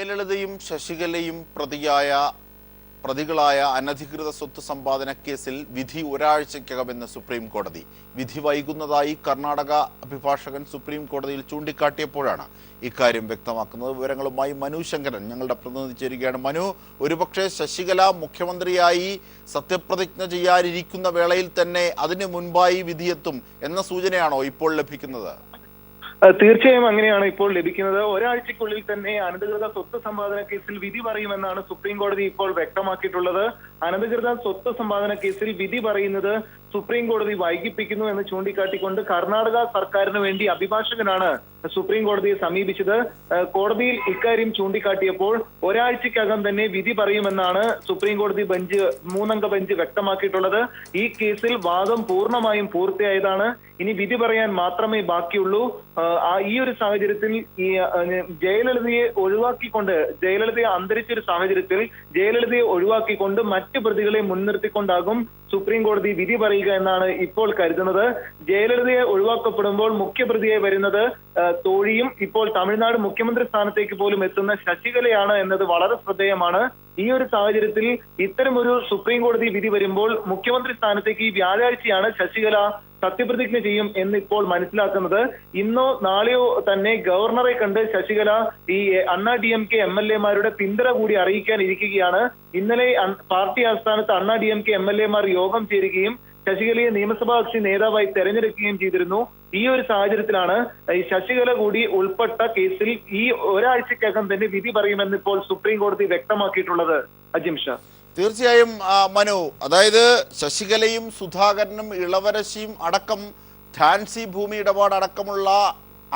ജയലളിതയും ശശികലയും പ്രതികളായ അനധികൃത സ്വത്ത് സമ്പാദന കേസിൽ വിധി ഒരാഴ്ചയ്ക്കകമെന്ന് സുപ്രീം കോടതി. വിധി വൈകുന്നതായി കർണാടക അഭിഭാഷകൻ സുപ്രീം കോടതിയിൽ ചൂണ്ടിക്കാട്ടിയപ്പോഴാണ് ഇക്കാര്യം വ്യക്തമാക്കുന്നത്. വിവരങ്ങളുമായി മനു ശങ്കരൻ ഞങ്ങളുടെ പ്രതിനിധി ചേരുകയാണ്. മനു, ഒരുപക്ഷെ ശശികല മുഖ്യമന്ത്രിയായി സത്യപ്രതിജ്ഞ ചെയ്യാനിരിക്കുന്ന വേളയിൽ തന്നെ അതിന് മുൻപായി വിധിയെത്തും എന്ന സൂചനയാണോ ഇപ്പോൾ ലഭിക്കുന്നത്? തീർച്ചയായും അങ്ങനെയാണ് ഇപ്പോൾ ലഭിക്കുന്നത്. ഒരാഴ്ചക്കുള്ളിൽ തന്നെ അനധികൃത സ്വത്ത് സമ്പാദന കേസിൽ വിധി പറയുമെന്നാണ് സുപ്രീം കോടതി ഇപ്പോൾ വ്യക്തമാക്കിയിട്ടുള്ളത്. അനധികൃത സ്വത്ത് സമ്പാദന കേസിൽ വിധി പറയുന്നത് സുപ്രീം കോടതി വൈകിപ്പിക്കുന്നു എന്ന് ചൂണ്ടിക്കാട്ടിക്കൊണ്ട് കർണാടക സർക്കാരിന് വേണ്ടി അഭിഭാഷകനാണ് സുപ്രീം കോടതിയെ സമീപിച്ചത്. കോടതിയിൽ ഇക്കാര്യം ചൂണ്ടിക്കാട്ടിയപ്പോൾ ഒരാഴ്ചക്കകം തന്നെ വിധി പറയുമെന്നാണ് സുപ്രീം കോടതി മൂന്നംഗ ബെഞ്ച് വ്യക്തമാക്കിയിട്ടുള്ളത്. ഈ കേസിൽ വാദം പൂർണ്ണമായും പൂർത്തിയായതാണ്. ഇനി വിധി പറയാൻ മാത്രമേ ബാക്കിയുള്ളൂ. ഈ ഒരു സാഹചര്യത്തിൽ ഈ ജയലളിതയെ അന്തരിച്ച ഒരു സാഹചര്യത്തിൽ ജയലളിതയെ ഒഴിവാക്കിക്കൊണ്ട് മറ്റ് പ്രതികളെ മുൻനിർത്തിക്കൊണ്ടാകും സുപ്രീം കോടതി വിധി പറയുക എന്നാണ് ഇപ്പോൾ കരുതുന്നത്. ജയലളിതയെ ഒഴിവാക്കപ്പെടുമ്പോൾ മുഖ്യപ്രതിയായി വരുന്നത് തോഴിയും ഇപ്പോൾ തമിഴ്നാട് മുഖ്യമന്ത്രി സ്ഥാനത്തേക്ക് പോലും എത്തുന്ന ശശികലയാണ് എന്നത് വളരെ ശ്രദ്ധേയമാണ്. ഈ ഒരു സാഹചര്യത്തിൽ ഇത്തരമൊരു സുപ്രീം കോടതി വിധി വരുമ്പോൾ മുഖ്യമന്ത്രി സ്ഥാനത്തേക്ക് ഈ വ്യാഴാഴ്ചയാണ് ശശികല സത്യപ്രതിജ്ഞ ചെയ്യും എന്ന് ഇപ്പോൾ മനസ്സിലാക്കുന്നത്. ഇന്നോ നാളെയോ തന്നെ ഗവർണറെ കണ്ട് ശശികല ഈ അണ്ണാ DMK MLA-മാരുടെ പിന്തുണ കൂടി അറിയിക്കാൻ ഇരിക്കുകയാണ്. ഇന്നലെ പാർട്ടി ആസ്ഥാനത്ത് അണ്ണാ DMK MLA-മാർ യോഗം ചേരുകയും ശശികലയെ നിയമസഭാ കക്ഷി നേതാവായി തെരഞ്ഞെടുക്കുകയും ചെയ്തിരുന്നു. ഈ ഒരു സാഹചര്യത്തിലാണ് ഈ ശശികല കൂടി ഉൾപ്പെട്ട കേസിൽ ഈ ഒരാഴ്ചക്കകം തന്നെ വിധി പറയുമെന്ന് ഇപ്പോൾ സുപ്രീം കോടതി വ്യക്തമാക്കിയിട്ടുള്ളത്. അജിം ഷാ, തീർച്ചയായും മനു, അതായത് ശശികലയും സുധാകരനും ഇളവരശിയും അടക്കം ഝാൻസി ഭൂമി ഇടപാട് അടക്കമുള്ള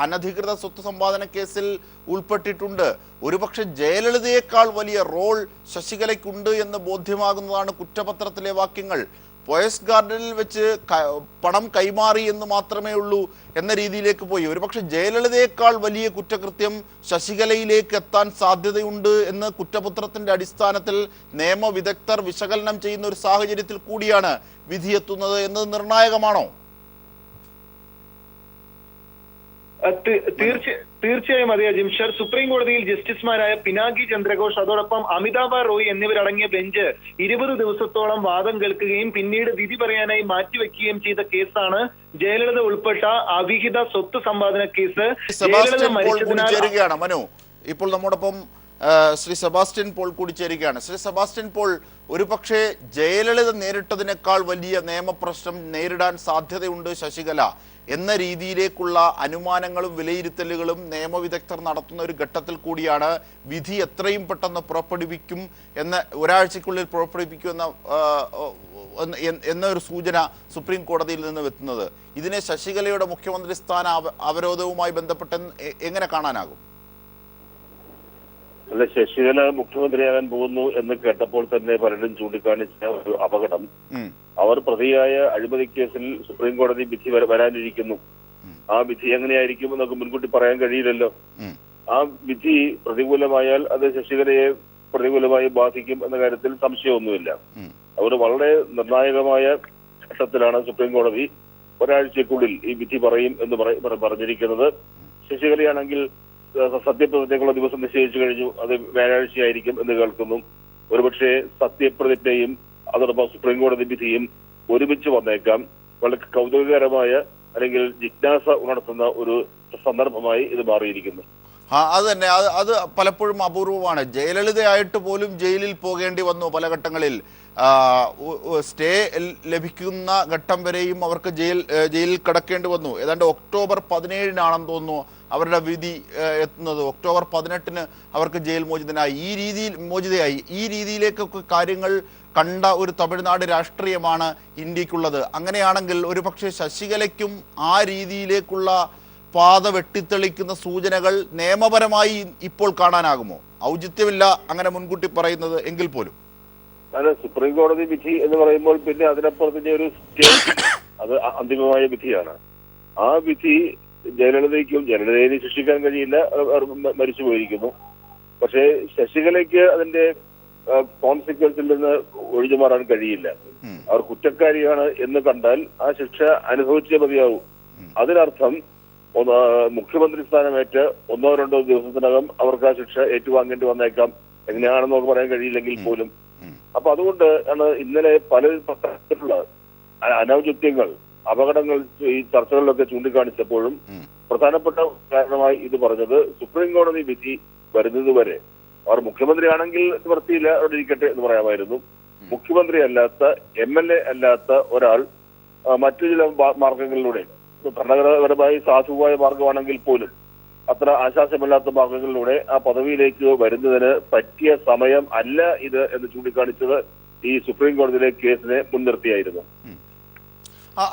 അനധികൃത സ്വത്ത് സമ്പാദന കേസിൽ ഉൾപ്പെട്ടിട്ടുണ്ട്. ഒരുപക്ഷെ ജയലളിതയേക്കാൾ വലിയ റോൾ ശശികലയ്ക്കുണ്ട് എന്ന് ബോധ്യമാകുന്നതാണ് കുറ്റപത്രത്തിലെ വാക്യങ്ങൾ. പോയസ് ഗാർഡനിൽ വെച്ച് പണം കൈമാറി എന്ന് മാത്രമേ ഉള്ളൂ എന്ന രീതിയിലേക്ക് പോയി. ഒരുപക്ഷെ ജയലളിതയേക്കാൾ വലിയ കുറ്റകൃത്യം ശശികലയിലേക്ക് എത്താൻ സാധ്യതയുണ്ട് എന്ന് കുറ്റപത്രത്തിന്റെ അടിസ്ഥാനത്തിൽ നിയമവിദഗ്ധർ വിശകലനം ചെയ്യുന്ന ഒരു സാഹചര്യത്തിൽ കൂടിയാണ് വിധിയെത്തുന്നത് എന്നത് നിർണായകമാണോ? തീർച്ചയായും അതെ അജിംഷർ. സുപ്രീം കോടതിയിൽ ജസ്റ്റിസുമാരായ പിനാകി ചന്ദ്രഘോഷ് അതോടൊപ്പം അമിതാഭ റോയ് എന്നിവരടങ്ങിയ ബെഞ്ച് 20 ദിവസത്തോളം വാദം കേൾക്കുകയും പിന്നീട് വിധി പറയാനായി മാറ്റിവെക്കുകയും ചെയ്ത കേസാണ് ജയലളിത ഉൾപ്പെട്ട അവിഹിത സ്വത്ത് സമ്പാദന കേസ്. മനു, ഇപ്പോൾ നമ്മോടൊപ്പം ശ്രീ സെബാസ്റ്റ്യൻ പോൾ കൂടി ചേരുകയാണ്. ശ്രീ സെബാസ്റ്റ്യൻ പോൾ, ഒരുപക്ഷെ ജയലളിത നേരിട്ടതിനേക്കാൾ വലിയ നിയമപ്രശ്നം നേരിടാൻ സാധ്യതയുണ്ട് ശശികല എന്ന രീതിയിലേക്കുള്ള അനുമാനങ്ങളും വിലയിരുത്തലുകളും നിയമവിദഗ്ധർ നടത്തുന്ന ഒരു ഘട്ടത്തിൽ കൂടിയാണ് വിധി എത്രയും പെട്ടെന്ന് പുറപ്പെടുവിക്കും ഒരാഴ്ചക്കുള്ളിൽ പുറപ്പെടുവിക്കുമെന്ന എന്നൊരു സൂചന സുപ്രീം കോടതിയിൽ നിന്ന് എത്തുന്നത്. ഇതിനെ ശശികലയുടെ മുഖ്യമന്ത്രി സ്ഥാന അവരോധവുമായി ബന്ധപ്പെട്ട് എങ്ങനെ കാണാനാകും? അല്ല, ശശികല മുഖ്യമന്ത്രിയാകാൻ പോകുന്നു എന്ന് കേട്ടപ്പോൾ തന്നെ പലരും ചൂണ്ടിക്കാണിച്ച ഒരു അപകടം, അവർ പ്രതിയായ അഴിമതി കേസിൽ സുപ്രീം കോടതി വിധി വരാനിരിക്കുന്നു. ആ വിധി എങ്ങനെയായിരിക്കും എന്നൊക്കെ മുൻകൂട്ടി പറയാൻ കഴിയില്ലല്ലോ. ആ വിധി പ്രതികൂലമായാൽ അത് ശശികലയെ പ്രതികൂലമായി ബാധിക്കും എന്ന കാര്യത്തിൽ സംശയമൊന്നുമില്ല. അവർ വളരെ നിർണായകമായ ഘട്ടത്തിലാണ് സുപ്രീം കോടതി ഒരാഴ്ചക്കുള്ളിൽ ഈ വിധി പറയും എന്ന് പറഞ്ഞിരിക്കുന്നത്. ശശികലയാണെങ്കിൽ സത്യപ്രതിജ്ഞയ്ക്കുള്ള ദിവസം നിശ്ചയിച്ചു കഴിഞ്ഞു, അത് വ്യാഴാഴ്ചയായിരിക്കും എന്ന് കേൾക്കുന്നു. ഒരുപക്ഷെ സത്യപ്രതിജ്ഞയും അതോടൊപ്പം സുപ്രീം കോടതി വിധിയും ഒരുമിച്ച് വന്നേക്കാം. വളരെ കൗതുകകരമായ അല്ലെങ്കിൽ ജിജ്ഞാസ ഉണർത്തുന്ന ഒരു സന്ദർഭമായി ഇത് മാറിയിരിക്കുന്നു. അത് തന്നെ, അത് പലപ്പോഴും അപൂർവമാണ്. ജയലളിതയായിട്ട് പോലും ജയിലിൽ പോകേണ്ടി വന്നു പല ഘട്ടങ്ങളിൽ. സ്റ്റേ ലഭിക്കുന്ന ഘട്ടം വരെയും അവർക്ക് ജയിലിൽ കിടക്കേണ്ടി വന്നു. ഏതാണ്ട് ഒക്ടോബർ 17-നാണെന്ന് തോന്നുന്നു അവരുടെ വിധി എത്തുന്നത്. ഒക്ടോബർ 18-ന് അവർക്ക് ജയിൽ മോചിതയായി. ഈ രീതിയിലേക്കൊക്കെ കാര്യങ്ങൾ കണ്ട ഒരു തമിഴ്നാട് രാഷ്ട്രീയമാണ് ഇന്ത്യക്കുള്ളത്. അങ്ങനെയാണെങ്കിൽ ഒരുപക്ഷെ ശശികലയ്ക്കും ആ രീതിയിലേക്കുള്ള പാത വെട്ടിത്തെളിക്കുന്ന സൂചനകൾ നിയമപരമായി ഇപ്പോൾ കാണാനാകുമോ? ഔചിത്യമില്ല അങ്ങനെ മുൻകൂട്ടി പറയുന്നത് എങ്കിൽ പോലും. അല്ല, സുപ്രീം കോടതി വിധി എന്ന് പറയുമ്പോൾ പിന്നെ അതിനപ്പുറത്തിന്റെ ഒരു അത് അന്തിമമായ വിധിയാണ്. ആ വിധി ജയലളിതയെ ശിക്ഷിക്കാൻ കഴിയില്ല, മരിച്ചു പോയിരിക്കുന്നു. പക്ഷേ ശശികലയ്ക്ക് അതിന്റെ കോൺസിക്വൻസിൽ നിന്ന് ഒഴിഞ്ഞു മാറാൻ കഴിയില്ല. അവർ കുറ്റക്കാരിയാണ് എന്ന് കണ്ടാൽ ആ ശിക്ഷ അനുഭവിച്ചേ മതിയാവൂ. അതിനർത്ഥം മുഖ്യമന്ത്രി സ്ഥാനമേറ്റ് 1-2 ദിവസത്തിനകം അവർക്ക് ആ ശിക്ഷ ഏറ്റുവാങ്ങേണ്ടി വന്നേക്കാം. എങ്ങനെയാണെന്ന് നമുക്ക് പറയാൻ കഴിയില്ലെങ്കിൽ പോലും. അപ്പൊ അതുകൊണ്ട് ആണ് ഇന്നലെ പല തരത്തിലുള്ള അനൗചിത്യങ്ങൾ, അപകടങ്ങൾ ഈ ചർച്ചകളിലൊക്കെ ചൂണ്ടിക്കാണിച്ചപ്പോഴും പ്രധാനപ്പെട്ട കാരണമായി ഇത് പറഞ്ഞത് സുപ്രീം കോടതി വിധി വരുന്നത് വരെ അവർ മുഖ്യമന്ത്രിയാണെങ്കിൽ നിവൃത്തിയില്ല, അവിടെ ഇരിക്കട്ടെ എന്ന് പറയാമായിരുന്നു. മുഖ്യമന്ത്രി അല്ലാത്ത, MLA അല്ലാത്ത ഒരാൾ മറ്റു ചില മാർഗങ്ങളിലൂടെ, ഭരണഘടനാപരമായി സാധുവായ മാർഗമാണെങ്കിൽ പോലും അത്ര ആശാസ്യമല്ലാത്ത മാർഗങ്ങളിലൂടെ ആ പദവിയിലേക്ക് വരുന്നതിന് പറ്റിയ സമയം അല്ല ഇത് എന്ന് ചൂണ്ടിക്കാണിച്ചത് ഈ സുപ്രീം കോടതിയിലെ കേസിനെ മുൻനിർത്തിയായിരുന്നു.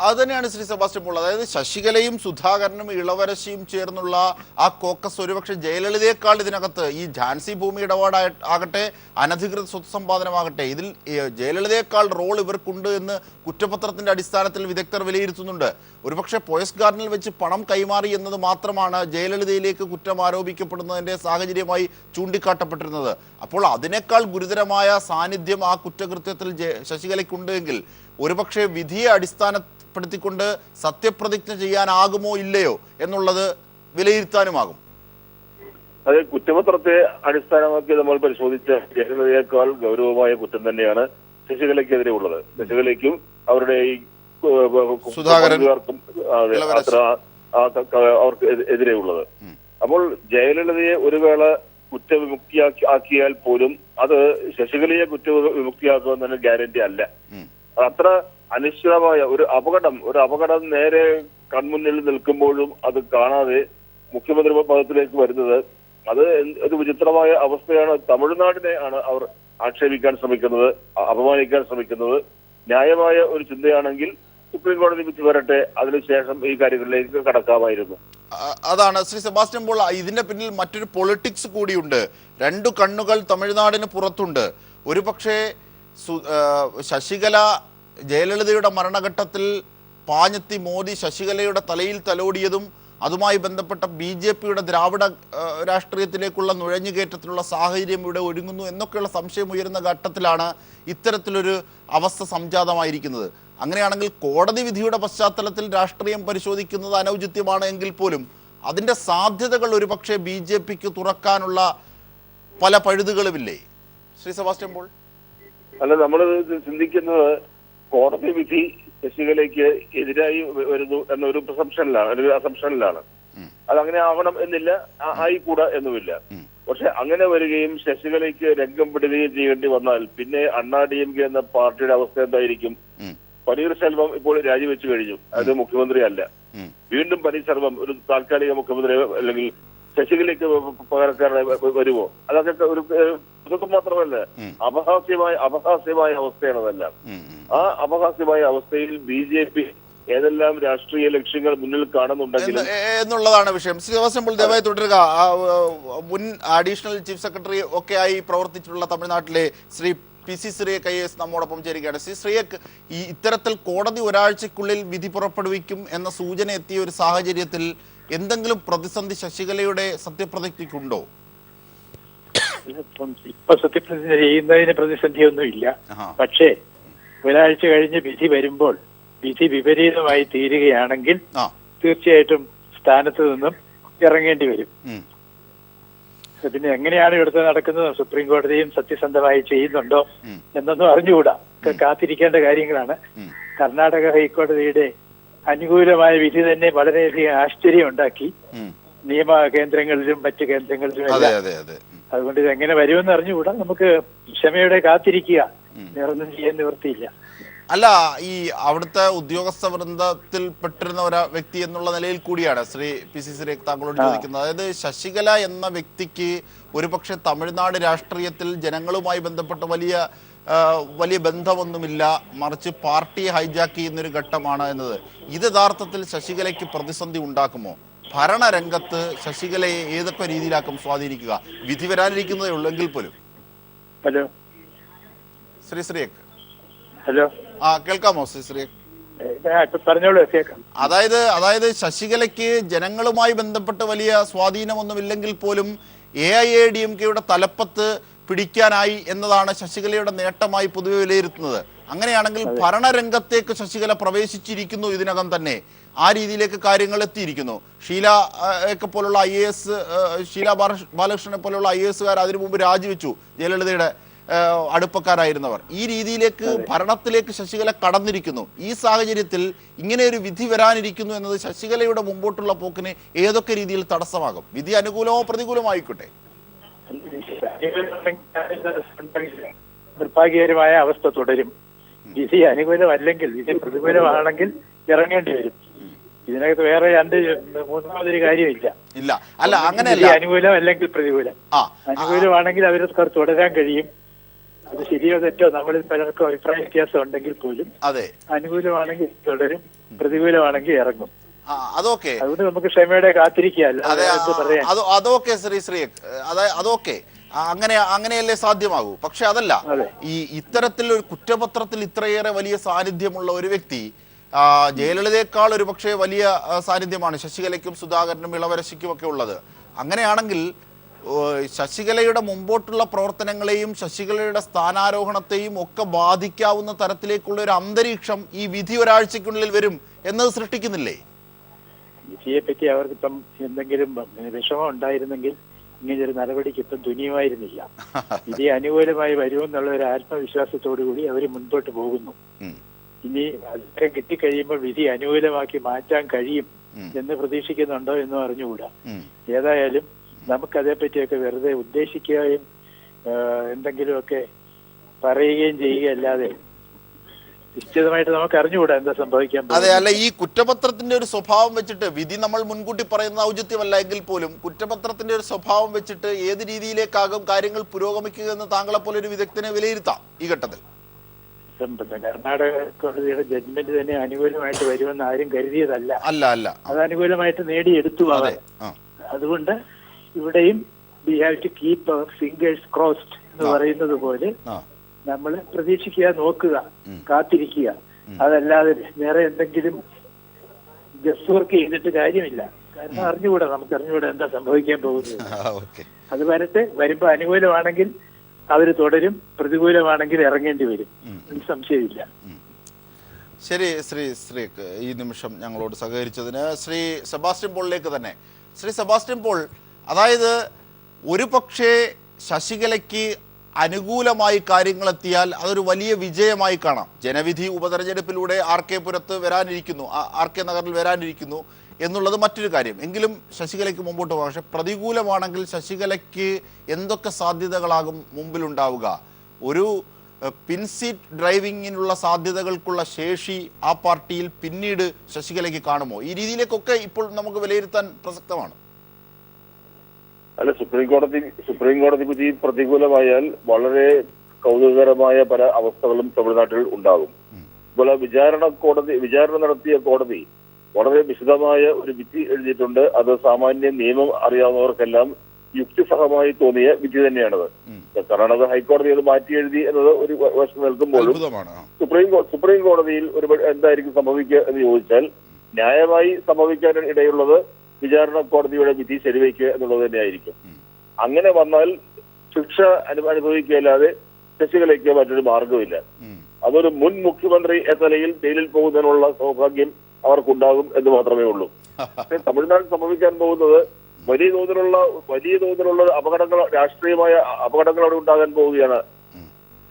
അത് തന്നെയാണ് ശ്രീ സെബാസ്റ്റ്യൻ പോൾ. അതായത് ശശികലയും സുധാകരനും ഇളവരശിയും ചേർന്നുള്ള ആ കോക്കസ് ഒരുപക്ഷെ ജയലളിതയേക്കാൾ ഇതിനകത്ത് ഈ ഝാൻസി ഭൂമി ഇടപാടാകട്ടെ, അനധികൃത സ്വത്ത് സമ്പാദനമാകട്ടെ, ഇതിൽ ജയലളിതയേക്കാൾ റോൾ ഇവർക്കുണ്ട് എന്ന് കുറ്റപത്രത്തിന്റെ അടിസ്ഥാനത്തിൽ വിദഗ്ധർ വിലയിരുത്തുന്നുണ്ട്. ഒരുപക്ഷെ പോയസ് ഗാർഡനിൽ വെച്ച് പണം കൈമാറി എന്നത് മാത്രമാണ് ജയലളിതയിലേക്ക് കുറ്റം ആരോപിക്കപ്പെടുന്നതിന്റെ സാഹചര്യമായി ചൂണ്ടിക്കാട്ടപ്പെട്ടിരുന്നത്. അപ്പോൾ അതിനേക്കാൾ ഗുരുതരമായ സാന്നിധ്യം ആ കുറ്റകൃത്യത്തിൽ ശശികലയ്ക്കുണ്ട് എങ്കിൽ ഒരുപക്ഷെ വിധിയെ അടിസ്ഥാനപ്പെടുത്തിക്കൊണ്ട് സത്യപ്രതിജ്ഞ ചെയ്യാനാകുമോ ഇല്ലയോ എന്നുള്ളത് വിലയിരുത്താനുമാകും. അതെ, കുറ്റപത്രത്തെ അടിസ്ഥാനമാക്കി നമ്മൾ പരിശോധിച്ച ജയലളിതയേക്കാൾ ഗൗരവമായ കുറ്റം തന്നെയാണ് ശശികലയ്ക്കെതിരെ ഉള്ളത്. ശശികലയ്ക്കും അവരുടെ ഈ സുധാകരൻകാർക്കും അവർക്ക് എതിരെ ഉള്ളത്. അപ്പോൾ ജയലളിതയെ ഒരു വേള കുറ്റവിമുക്തിയാക്കിയാൽ പോലും അത് ശശികലയെ കുറ്റവിമുക്തിയാക്കുക എന്നതിന് ഗ്യാരണ്ടി അല്ല. അത്ര അനിശ്ചിതമായ ഒരു അപകടം നേരെ കൺമുന്നിൽ നിൽക്കുമ്പോഴും അത് കാണാതെ മുഖ്യമന്ത്രി പദത്തിലേക്ക് വരുന്നത് അത് വിചിത്രമായ അവസ്ഥയാണ്. തമിഴ്നാടിനെ ആണ് അവർ ആക്ഷേപിക്കാൻ ശ്രമിക്കുന്നത്, അപമാനിക്കാൻ ശ്രമിക്കുന്നത്. ന്യായമായ ഒരു ചിന്തയാണെങ്കിൽ സുപ്രീം കോടതി വിധി വരട്ടെ, അതിനുശേഷം ഈ കാര്യങ്ങളിലേക്ക് കടക്കാമായിരുന്നു. അതാണ് ശ്രീ സെബാസ്റ്റ്യൻ പോൾ. ഇതിന്റെ പിന്നിൽ മറ്റൊരു പൊളിറ്റിക്സ് കൂടിയുണ്ട്. 2 കണ്ണുകൾ തമിഴ്നാടിന് പുറത്തുണ്ട്. ഒരുപക്ഷെ ശശികല ജയലളിതയുടെ മരണഘട്ടത്തിൽ പാഞ്ഞെത്തി മോദി ശശികലയുടെ തലയിൽ തലോടിയതും അതുമായി ബന്ധപ്പെട്ട BJPയുടെ ദ്രാവിഡ രാഷ്ട്രീയത്തിലേക്കുള്ള നുഴഞ്ഞുകയറ്റത്തിനുള്ള സാഹചര്യം ഇവിടെ ഒരുങ്ങുന്നു എന്നൊക്കെയുള്ള സംശയം ഉയരുന്ന ഘട്ടത്തിലാണ് ഇത്തരത്തിലൊരു അവസ്ഥ സംജാതമായിരിക്കുന്നത്. അങ്ങനെയാണെങ്കിൽ കോടതി വിധിയുടെ പശ്ചാത്തലത്തിൽ രാഷ്ട്രീയം പരിശോധിക്കുന്നത് അനൗചിത്യമാണ് എങ്കിൽ പോലും അതിൻ്റെ സാധ്യതകൾ ഒരുപക്ഷെ BJPക്ക് തുറക്കാനുള്ള പല പഴുതുകളുമില്ലേ ശ്രീ സെബാസ്റ്റ്യൻ പോൾ? അല്ല, നമ്മൾ ചിന്തിക്കുന്നത് കോടതി വിധി ശശികലയ്ക്ക് എതിരായി വരുന്നു എന്നൊരു അസംഷനിലാണ്. അതങ്ങനെ ആവണം എന്നില്ല, ആയിക്കൂടാ എന്നുമില്ല. പക്ഷെ അങ്ങനെ വരികയും ശശികലയ്ക്ക് രംഗം വിടുകയും ചെയ്യേണ്ടി വന്നാൽ പിന്നെ DMK എന്ന പാർട്ടിയുടെ അവസ്ഥ എന്തായിരിക്കും? പനീർശെൽവം ഇപ്പോൾ രാജിവെച്ചു കഴിഞ്ഞു, അത് മുഖ്യമന്ത്രി അല്ല. വീണ്ടും പനീർശെൽവം ഒരു താൽക്കാലിക മുഖ്യമന്ത്രി അല്ലെങ്കിൽ ശശികലയ്ക്ക് പകരക്കാരനായി വരുമോ? അതൊക്കെ മാത്രമല്ല, അപഹാസ്യമായ അവസ്ഥയാണ് അതെല്ലാം. ആ അപഹാസ്യമായ അവസ്ഥയിൽ BJP ഏതെല്ലാം രാഷ്ട്രീയ ലക്ഷ്യങ്ങൾ മുന്നിൽ കാണുന്നുണ്ടെങ്കിലും എന്നുള്ളതാണ് വിഷയം. ശ്രീ സെബാസ്റ്റ്യൻ പോൾ ദയവായി തുടരുക. മുൻ അഡീഷണൽ ചീഫ് സെക്രട്ടറി ഒക്കെ ആയി പ്രവർത്തിച്ചിട്ടുള്ള തമിഴ്നാട്ടിലെ ശ്രീ PC ശ്രീയക് IAS നമ്മോടൊപ്പം ചേരുകയാണ്. ശ്രീ ശ്രീയക്, ഈ ഇത്തരത്തിൽ കോടതി ഒരാഴ്ചക്കുള്ളിൽ വിധി പുറപ്പെടുവിക്കും എന്ന സൂചന എത്തിയ ഒരു സാഹചര്യത്തിൽ എന്തെങ്കിലും പ്രതിസന്ധി ശശികലയുടെ സത്യപ്രതിജ്ഞയ്ക്കുണ്ടോ? ഇപ്പൊ സത്യപ്രതിജ്ഞ ചെയ്യുന്നതിന് പ്രതിസന്ധിയൊന്നും ഇല്ല. പക്ഷേ ഒരാഴ്ച കഴിഞ്ഞ് വിധി വരുമ്പോൾ വിധി വിപരീതമായി തീരുകയാണെങ്കിൽ തീർച്ചയായിട്ടും സ്ഥാനത്ത് നിന്നും ഇറങ്ങേണ്ടി വരും. പിന്നെ എങ്ങനെയാണ് ഇവിടുത്തെ നടക്കുന്നത്, സുപ്രീം കോടതിയും സത്യസന്ധമായി ചെയ്യുന്നുണ്ടോ എന്നൊന്നും അറിഞ്ഞുകൂടാ. കാത്തിരിക്കേണ്ട കാര്യങ്ങളാണ്. കർണാടക ഹൈക്കോടതിയുടെ അനുകൂലമായ വിധി തന്നെ വളരെയധികം ആശ്ചര്യം ഉണ്ടാക്കി നിയമ കേന്ദ്രങ്ങളിലും മറ്റു കേന്ദ്രങ്ങളിലും എല്ലാം. അതുകൊണ്ട് ഇത് എങ്ങനെ വരുമെന്ന് അറിഞ്ഞുകൂടാ. നമുക്ക് ക്ഷമയോടെ കാത്തിരിക്കുക, വേറൊന്നും ചെയ്യാൻ നിവൃത്തിയില്ല. അല്ല, ഈ അവിടുത്തെ ഉദ്യോഗസ്ഥ വൃന്ദത്തിൽ പെട്ടിരുന്ന ഒരു വ്യക്തി എന്നുള്ള നിലയിൽ കൂടിയാണ് ശ്രീ PC ശ്രീയക് താങ്കളോട് ചോദിക്കുന്നത്. അതായത് ശശികല എന്ന വ്യക്തിക്ക് ഒരുപക്ഷെ തമിഴ്നാട് രാഷ്ട്രീയത്തിൽ ജനങ്ങളുമായി ബന്ധപ്പെട്ട് വലിയ ബന്ധമൊന്നുമില്ല, മറിച്ച് പാർട്ടിയെ ഹൈജാക്ക് ചെയ്യുന്നൊരു ഘട്ടമാണ് എന്നത്. ഇത് യഥാർത്ഥത്തിൽ ശശികലയ്ക്ക് പ്രതിസന്ധി ഉണ്ടാക്കുമോ? ഭരണരംഗത്ത് ശശികലയെ ഏതൊക്കെ രീതിയിലാക്കും സ്വാധീനിക്കുക? വിധി വരാനിരിക്കുന്നതേ ഉള്ളൂ എങ്കിൽ പോലും. ഹലോ ശ്രീ ശ്രീയക്, ഹലോ, കേൾക്കാമോ ശ്രീ ശ്രീയക്? പറഞ്ഞോളൂ. അതായത് ശശികലയ്ക്ക് ജനങ്ങളുമായി ബന്ധപ്പെട്ട് വലിയ സ്വാധീനമൊന്നുമില്ലെങ്കിൽ പോലും AIADMKയുടെ തലപ്പത്ത് പിടിക്കാനായി എന്നതാണ് ശശികലയുടെ നേട്ടമായി പൊതുവെ വിലയിരുത്തുന്നത്. അങ്ങനെയാണെങ്കിൽ ഭരണരംഗത്തേക്ക് ശശികല പ്രവേശിച്ചിരിക്കുന്നു ഇതിനകം തന്നെ. ആ രീതിയിലേക്ക് കാര്യങ്ങൾ എത്തിയിരിക്കുന്നു. ഷീല ഒക്കെ പോലുള്ള IAS, ഷീല ബാലകൃഷ്ണനെ പോലുള്ള IASകാർ അതിനു മുമ്പ് രാജിവെച്ചു, ജയലളിതയുടെ അടുപ്പക്കാരായിരുന്നവർ. ഈ രീതിയിലേക്ക് ഭരണത്തിലേക്ക് ശശികല കടന്നിരിക്കുന്നു. ഈ സാഹചര്യത്തിൽ ഇങ്ങനെ ഒരു വിധി വരാനിരിക്കുന്നു എന്നത് ശശികലയുടെ മുമ്പോട്ടുള്ള പോക്കിന് ഏതൊക്കെ രീതിയിൽ തടസ്സമാകും? വിധി അനുകൂലമോ പ്രതികൂലമോ ആയിക്കോട്ടെ. നിർഭാഗ്യകരമായ അവസ്ഥ തുടരും. വിധി അനുകൂലമല്ലെങ്കിൽ, വിധി പ്രതികൂലമാണെങ്കിൽ ഇറങ്ങേണ്ടി വരും. ഇതിനകത്ത് വേറെ മൂന്നാമതൊരു കാര്യമില്ല. ഇല്ല, അല്ല അങ്ങനെയല്ല. അനുകൂലം അല്ലെങ്കിൽ പ്രതികൂലം. അനുകൂലമാണെങ്കിൽ അവർക്ക് തുടരാൻ കഴിയും. അത് ശരിയോ തെറ്റോ നമ്മളിൽ പലർക്കും അഭിപ്രായ വ്യത്യാസം ഉണ്ടെങ്കിൽ പോലും അതെ, അനുകൂലമാണെങ്കിൽ തുടരും, പ്രതികൂലമാണെങ്കിൽ ഇറങ്ങും. അതൊക്കെ അതുകൊണ്ട് നമുക്ക് ക്ഷമയോടെ കാത്തിരിക്കുകയല്ല. അതൊക്കെ ശ്രീ അതൊക്കെ അങ്ങനെയല്ലേ സാധ്യമാകൂ. പക്ഷെ അതല്ല, ഇത്തരത്തിൽ ഒരു കുറ്റപത്രത്തിൽ ഇത്രയേറെ വലിയ സാന്നിധ്യമുള്ള ഒരു വ്യക്തി ജയലളിതയേക്കാൾ ഒരു പക്ഷേ വലിയ സാന്നിധ്യമാണ് ശശികലയ്ക്കും സുധാകരനും ഇളവരശിക്കും ഒക്കെ ഉള്ളത്. അങ്ങനെയാണെങ്കിൽ ശശികലയുടെ മുമ്പോട്ടുള്ള പ്രവർത്തനങ്ങളെയും ശശികലയുടെ സ്ഥാനാരോഹണത്തെയും ഒക്കെ ബാധിക്കാവുന്ന തരത്തിലേക്കുള്ള ഒരു അന്തരീക്ഷം ഈ വിധി ഒരാഴ്ചക്കുള്ളിൽ വരും എന്നത് സൃഷ്ടിക്കുന്നില്ലേ? വിധിയെ പറ്റി അവർക്കിപ്പം എന്തെങ്കിലും വിഷമം ഉണ്ടായിരുന്നെങ്കിൽ ഇങ്ങനൊരു നടപടിക്ക് ഇപ്പം തുനിയുമായിരുന്നില്ല. വിധി അനുകൂലമായി വരുമെന്നുള്ള ഒരു ആത്മവിശ്വാസത്തോടു കൂടി അവർ മുൻപോട്ട് പോകുന്നു. ഇനി അധികം കിട്ടിക്കഴിയുമ്പോൾ വിധി അനുകൂലമാക്കി മാറ്റാൻ കഴിയും എന്ന് പ്രതീക്ഷിക്കുന്നുണ്ടോ എന്നും അറിഞ്ഞുകൂടാ. ഏതായാലും നമുക്കതേപ്പറ്റിയൊക്കെ വെറുതെ ഉദ്ദേശിക്കുകയും എന്തെങ്കിലുമൊക്കെ പറയുകയും ചെയ്യുകയല്ലാതെ നിശ്ചിതമായിട്ട് നമുക്ക് അറിഞ്ഞുകൂടാ എന്താ സംഭവിക്കാൻ. അതെ, അല്ല, ഈ കുറ്റപത്രത്തിന്റെ ഒരു സ്വഭാവം വെച്ചിട്ട് വിധി നമ്മൾ മുൻകൂട്ടി പറയുന്ന ഔചിത്യമല്ല എങ്കിൽ പോലും കുറ്റപത്രത്തിന്റെ ഒരു സ്വഭാവം വെച്ചിട്ട് ഏത് രീതിയിലേക്കാകും കാര്യങ്ങൾ പുരോഗമിക്കുക എന്ന് താങ്കളെ പോലെ ഒരു വിദഗ്ധനെ വിലയിരുത്താം ഈ ഘട്ടത്തിൽ. കർണാടക കോടതിയുടെ ജഡ്ജ്മെന്റ് തന്നെ അനുകൂലമായിട്ട് വരുമെന്ന് ആരും കരുതിയതല്ല. അല്ല, അത് അനുകൂലമായിട്ട് നേടിയെടുത്തു അവർ. അതുകൊണ്ട് ഇവിടെയും we have to keep our fingers crossed എന്ന് പറയുന്നത് പോലെ നമ്മൾ പ്രതീക്ഷിക്കുക, നോക്കുക, കാത്തിരിക്കുക. അതല്ലാതെ വേറെ എന്തെങ്കിലും ഗസ് വർക്ക് ചെയ്തിട്ട് കാര്യമില്ല. കാരണം നമുക്ക് അറിഞ്ഞുകൂടാ എന്താ സംഭവിക്കാൻ പോകുന്നത്. അത് വരുമ്പോ അനുകൂലമാണെങ്കിൽ അവർ തുടരും, പ്രതികൂലമാണെങ്കിൽ ഇറങ്ങേണ്ടി വരും, സംശയമില്ല. ശരി, ശ്രീ ഈ നിമിഷം ഞങ്ങളോട് സഹകരിച്ചതിന്. ശ്രീ സെബാസ്റ്റ്യൻ പോളിലേക്ക് തന്നെ. ശ്രീ സെബാസ്റ്റ്യൻ പോൾ, അതായത് ഒരു പക്ഷേ ശശികലയ്ക്ക് അനുകൂലമായി കാര്യങ്ങളെത്തിയാൽ അതൊരു വലിയ വിജയമായി കാണാം. ജനവിധി ഉപതെരഞ്ഞെടുപ്പിലൂടെ RK പുരത്ത് വരാനിരിക്കുന്നു, RK നഗറിൽ വരാനിരിക്കുന്നു എന്നുള്ളത് മറ്റൊരു കാര്യം. എങ്കിലും ശശികലയ്ക്ക് മുമ്പോട്ട് പോകാം. പക്ഷെ പ്രതികൂലമാണെങ്കിൽ ശശികലയ്ക്ക് എന്തൊക്കെ സാധ്യതകളാകും മുമ്പിലുണ്ടാവുക? ഒരു പിൻസീറ്റ് ഡ്രൈവിങ്ങിനുള്ള സാധ്യതകൾക്കുള്ള ശേഷി ആ പാർട്ടിയിൽ പിന്നീട് ശശികലയ്ക്ക് കാണുമോ? ഈ രീതിയിലേക്കൊക്കെ ഇപ്പോൾ നമുക്ക് വിലയിരുത്താൻ പ്രസക്തമാണ്. അല്ല, സുപ്രീം കോടതി വിധി പ്രതികൂലമായാൽ വളരെ കൗതുകകരമായ പല അവസ്ഥകളും തമിഴ്നാട്ടിൽ ഉണ്ടാകും. ഇപ്പോൾ വിചാരണ നടത്തിയ കോടതി വളരെ വിശദമായ ഒരു വിധി എഴുതിയിട്ടുണ്ട്. അത് സാമാന്യ നിയമം അറിയാവുന്നവർക്കെല്ലാം യുക്തിസഹമായി തോന്നിയ വിധി തന്നെയാണത്. കർണാടക ഹൈക്കോടതി അത് മാറ്റി എഴുതി എന്നത് ഒരു വശം നിൽക്കുമ്പോഴും സുപ്രീം കോടതിയിൽ എന്തായിരിക്കും സംഭവിക്കുക എന്ന് ചോദിച്ചാൽ, ന്യായമായി സംഭവിക്കാൻ ഇടയുള്ളത് വിചാരണ കോടതിയുടെ വിധി ശരിവയ്ക്കുക എന്നുള്ളത് തന്നെയായിരിക്കും. അങ്ങനെ വന്നാൽ ശിക്ഷ അനുഭവിക്കുകയല്ലാതെ ശശികലയ്ക്ക് മറ്റൊരു മാർഗമില്ല. അതൊരു മുൻ മുഖ്യമന്ത്രി എന്ന നിലയിൽ ജയിലിൽ പോകുന്നതിനുള്ള സൗഭാഗ്യം അവർക്കുണ്ടാകും എന്ന് മാത്രമേ ഉള്ളൂ. തമിഴ്നാട്ടിൽ സംഭവിക്കാൻ പോകുന്നത് വലിയ തോതിലുള്ള അപകടങ്ങൾ, രാഷ്ട്രീയമായ അപകടങ്ങൾ അവിടെ ഉണ്ടാകാൻ പോവുകയാണ്.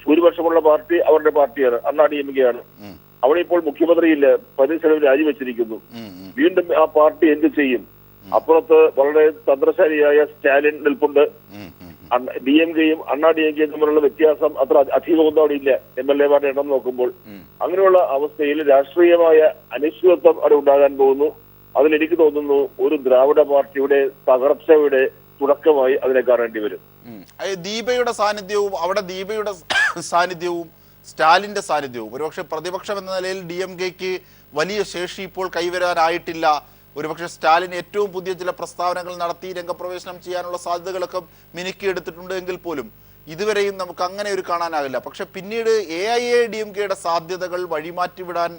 ഭൂരിപക്ഷമുള്ള പാർട്ടി അവരുടെ പാർട്ടിയാണ്, അണ്ണാ DMK ആണ്. അവിടെ ഇപ്പോൾ മുഖ്യമന്ത്രിയില്ല, പനീർശെൽവം രാജിവെച്ചിരിക്കുന്നു. വീണ്ടും ആ പാർട്ടി എന്ത് ചെയ്യും? അപ്പുറത്ത് വളരെ തന്ത്രശാലിയായ സ്റ്റാലിൻ നിൽപ്പുണ്ട്. DMKയും അണ്ണാ DMKയും തമ്മിലുള്ള വ്യത്യാസം അത്ര അധികമൊന്നും അവിടെ ഇല്ല, MLA-മാരുടെ എണ്ണം നോക്കുമ്പോൾ. അങ്ങനെയുള്ള അവസ്ഥയിൽ രാഷ്ട്രീയമായ അനിശ്ചിതത്വം അവിടെ ഉണ്ടാകാൻ പോകുന്നു. അതിലെനിക്ക് തോന്നുന്നു ഒരു ദ്രാവിഡ പാർട്ടിയുടെ തകർച്ചയുടെ തുടക്കമായി അതിനെ കാണേണ്ടി വരും. ദീപയുടെ സാന്നിധ്യവും സ്റ്റാലിന്റെ സാന്നിധ്യവും ഒരുപക്ഷെ പ്രതിപക്ഷം എന്ന നിലയിൽ DMKക്ക് വലിയ ശേഷി ഇപ്പോൾ കൈവരാനായിട്ടില്ല. ഒരുപക്ഷെ സ്റ്റാലിൻ ഏറ്റവും പുതിയ ചില പ്രസ്താവനകൾ നടത്തി രംഗപ്രവേശനം ചെയ്യാനുള്ള സാധ്യതകളൊക്കെ മിനുക്കിയെടുത്തിട്ടുണ്ട് എങ്കിൽ പോലും ഇതുവരെയും നമുക്ക് അങ്ങനെ ഒരു കാണാനാകില്ല. പക്ഷെ പിന്നീട് AIADMKയുടെ സാധ്യതകൾ വഴിമാറ്റിവിടാൻ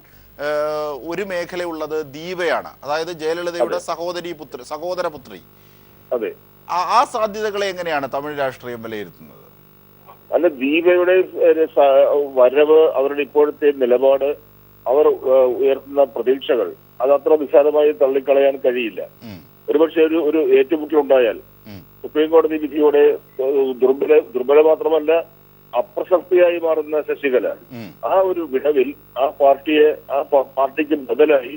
ഒരു മേഖലയുള്ളത് ദീപയാണ്. അതായത് ജയലളിതയുടെ സഹോദരപുത്രി. അതെ, ആ സാധ്യതകളെ എങ്ങനെയാണ് തമിഴ് രാഷ്ട്രീയം വിലയിരുത്തുന്നത്? അല്ല, ദീപയുടെ വരവ്, അവരുടെ ഇപ്പോഴത്തെ നിലപാട്, അവർ ഉയർത്തുന്ന പ്രതീക്ഷകൾ അതത്ര നിസ്സാരമായി തള്ളിക്കളയാൻ കഴിയില്ല. ഒരുപക്ഷെ ഒരു ഏറ്റുമുട്ടൽ ഉണ്ടായാൽ സുപ്രീം കോടതി വിധിയോടെ ദുർബല മാത്രമല്ല അപ്രസക്തിയായി മാറുന്ന ശശികല ആ ഒരു വിടവിൽ ആ പാർട്ടിക്ക് ബദലായി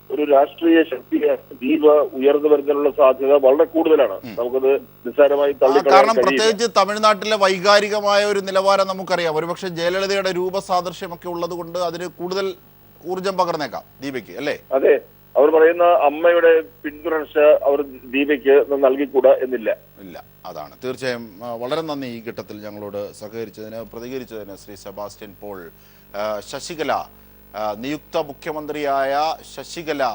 ഒരു രാഷ്ട്രീയ ശക്തിയെ ദീപ ഉയർന്നു വരുന്നതിനുള്ള സാധ്യത വളരെ കൂടുതലാണ്. നമുക്കത് നിസ്സാരമായി കാരണം പ്രത്യേകിച്ച് തമിഴ്നാട്ടിലെ വൈകാരികമായ ഒരു നിലവാരം നമുക്കറിയാം. ഒരുപക്ഷെ ജയലളിതയുടെ രൂപസാദൃശ്യമൊക്കെ ഉള്ളത് കൊണ്ട് അതിന് കൂടുതൽ ഊർജം പകർന്നേക്കാം ദീപയ്ക്ക്, അല്ലേ? അതെ, അവർ പറയുന്ന അമ്മയുടെ പിന്തുടർച്ച അവർ ദീപയ്ക്ക് നൽകിക്കൂടാ എന്നില്ല. ഇല്ല, അതാണ് തീർച്ചയായും. വളരെ നന്ദി ഈ ഘട്ടത്തിൽ ഞങ്ങളോട് പ്രതികരിച്ചതിന് ശ്രീ സെബാസ്റ്റ്യൻ പോൾ. ശശികല, നിയുക്ത മുഖ്യമന്ത്രിയായ ശശികലക്കെതിരായ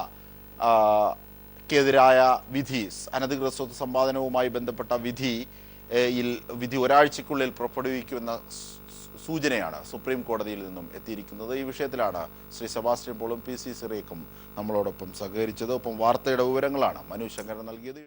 വിധി, അനധികൃത സ്വത്ത് സമ്പാദനവുമായി ബന്ധപ്പെട്ട വിധി ഒരാഴ്ചക്കുള്ളിൽ പുറപ്പെടുവിക്കുമെന്ന സൂചനയാണ് സുപ്രീം കോടതിയിൽ നിന്നും എത്തിയിരിക്കുന്നത്. ഈ വിഷയത്തിലാണ് ശ്രീ സെബാസ്റ്റ്യൻ പോളും PC സിറിയക്കും നമ്മളോടൊപ്പം സഹകരിച്ചത്. ഒപ്പം വാർത്തയുടെ വിവരങ്ങളാണ് മനു ശങ്കരൻ നൽകിയത്.